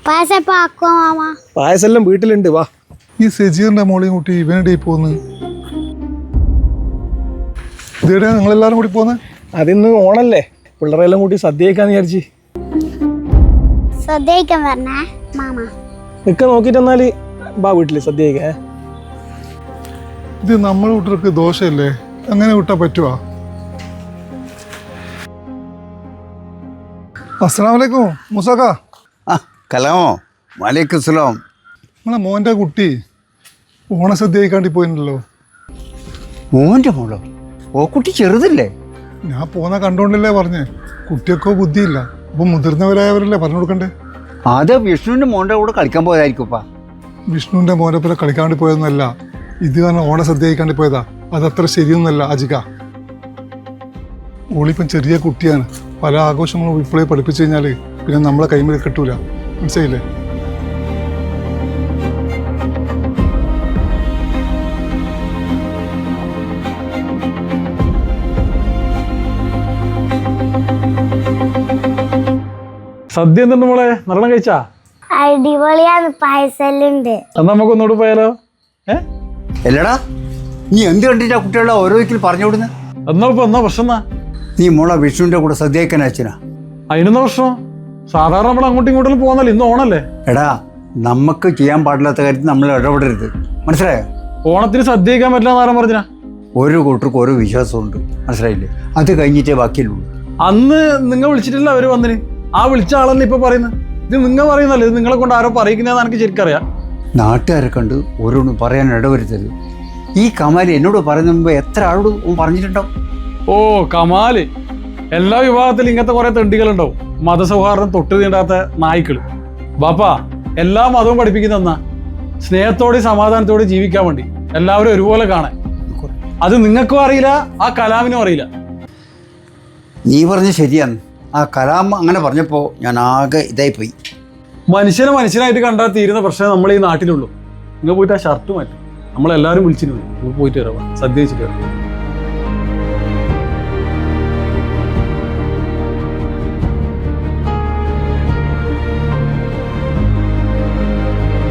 പായസെല്ലാം വീട്ടിലുണ്ട്. വാ. ഈ സെജീറിന്റെ മോളെയും കൂട്ടി ഇവനടി പോന്ന് ഇതേടെ നിങ്ങളെല്ലാരും കൂടി പോന്ന്? അതിന്ന് ഓണല്ലേ, പിള്ളേരെല്ലാം കൂട്ടി സദ്യ കഴിക്കാന്ന് വിചാരിച്ച്. നിക്ക നോക്കിട്ടെന്നാല് ബാ വീട്ടില് സദ്യ കഴിക്കാൻ. ഇത് നമ്മളെ വീട്ടിലേക്ക് ദോശയല്ലേ, അങ്ങനെ വിട്ടാ പറ്റുവാ? അസ്സലാമലൈക്കും മുസാക്ക. കലാമോ? വലൈക്കും സലാം. നമ്മളെ മോൻ്റെ കുട്ടി ഓണസദ്യ കഴിക്കാണ്ടി പോയിട്ടുണ്ടല്ലോ. മോൻ്റെ മോളോ? ഓ കുട്ടി ചെറുതല്ലേ? ഞാൻ പോന്ന കണ്ടോണ്ടല്ലേ പറഞ്ഞേ. കുട്ടിയൊക്കെ ബുദ്ധിയില്ല, അപ്പൊ മുതിർന്നവരായവരല്ലേ പറഞ്ഞു കൊടുക്കണ്ടേ? അത് വിഷ്ണുവിൻ്റെ മോൻ്റെ കൂടെ കളിക്കാൻ പോയതായിരിക്കുംപ്പാ. വിഷ്ണുവിന്റെ മോനെ പോലെ കളിക്കാൻ വേണ്ടി പോയതൊന്നുമല്ല, ഇത് കാരണം ഓണസദ്യ കഴിക്കാണ്ടി പോയതാ. അതത്ര ശരിയൊന്നുമല്ല അജിക. ഓളിപ്പം ചെറിയ കുട്ടിയാണ്, പല ആഘോഷങ്ങളും ഇപ്പോഴേ പഠിപ്പിച്ചു കഴിഞ്ഞാല് പിന്നെ നമ്മളെ കൈമിൽ കിട്ടൂല, മനസ്സിലായില്ലേ? സദ്യ എന്തുണ്ട് മോളെ, നല്ലോണം കഴിച്ചാ? അടിപൊളിയാണ്, പായസല്ലുണ്ട്. എന്നാ നമുക്ക് ഒന്നുകൂടെ പോയാലോ? അല്ലടാ, നീ എന്ത് കണ്ടിട്ടാ കുട്ടികളെ ഓരോ വീട്ടിൽ പറഞ്ഞു വിടുന്ന? എന്നാ പ്രശ്നം എന്നാ? നീ മോളെ വിഷ്ണുവിൻ്റെ കൂടെ സദ്യ കഴിക്കാൻ അയച്ചനാ? അതിനെന്താ പ്രശ്നം? സാധാരണ നമ്മൾ അങ്ങോട്ടും ഇങ്ങോട്ടും പോകുന്നല്ലോ, ഇന്ന് ഓണല്ലേ. എടാ, നമുക്ക് ചെയ്യാൻ പാടില്ലാത്ത കാര്യത്തിൽ നമ്മൾ ഇടപെടരുത്, മനസ്സിലായോ? ഓണത്തിന് സദ്യ കഴിക്കാൻ പറ്റില്ല എന്നാരും പറഞ്ഞാ? ഓരോ കൂട്ടർക്കും ഓരോ വിശ്വാസമുണ്ട്, മനസ്സിലായില്ലേ? അത് കഴിഞ്ഞിട്ടേ ബാക്കിയുള്ളൂ. അന്ന് നിങ്ങൾ വിളിച്ചിട്ടില്ല അവര് വന്നിന്, ആ വിളിച്ച ആളല്ലേ ഇപ്പൊ പറയുന്നത്. ഇത് നിങ്ങൾ പറയുന്നല്ലേ, ഇത് നിങ്ങളെ കൊണ്ട് ആരോ പറയിക്കുന്നതെന്ന് എനിക്ക് ശരിക്കറിയാം. നാട്ടുകാരെ കണ്ട് ഓരോന്നും പറയാൻ ഇടവരുത്തരുത്. ഈ കമാല് എന്നോട് പറയുന്ന മുമ്പ് എത്ര ആളോട് പറഞ്ഞിട്ടുണ്ടാവും? ഓ കമാല്, എല്ലാ വിഭാഗത്തിലും ഇങ്ങനത്തെ കുറെ തെണ്ടികളുണ്ടാവും, മതസൗഹാർദ്ദം തൊട്ട് തീണ്ടാത്ത നായ്ക്കള്. ബാപ്പാ, എല്ലാ മതവും പഠിപ്പിക്കുന്ന സ്നേഹത്തോടെ സമാധാനത്തോടെ ജീവിക്കാൻ വേണ്ടി, എല്ലാവരും ഒരുപോലെ കാണാൻ. അത് നിങ്ങൾക്കും അറിയില്ല, ആ കലാമിനും അറിയില്ല. നീ പറഞ്ഞ ശരിയാണ്. ആ കലാം അങ്ങനെ പറഞ്ഞപ്പോൾ ഞാൻ ആകെ ഇതായിപ്പോയി. മനുഷ്യനെ മനുഷ്യനായിട്ട് കണ്ടാൽ തീരുന്ന പ്രശ്നം നമ്മൾ ഈ നാട്ടിലുള്ളൂ. നിങ്ങൾ പോയിട്ട് ആ ഷർട്ട് മാറ്റും, നമ്മളെല്ലാവരും വിളിച്ചിട്ട് പോയിട്ട് വരാം, സദ്യ വെച്ചിട്ട് വരാം.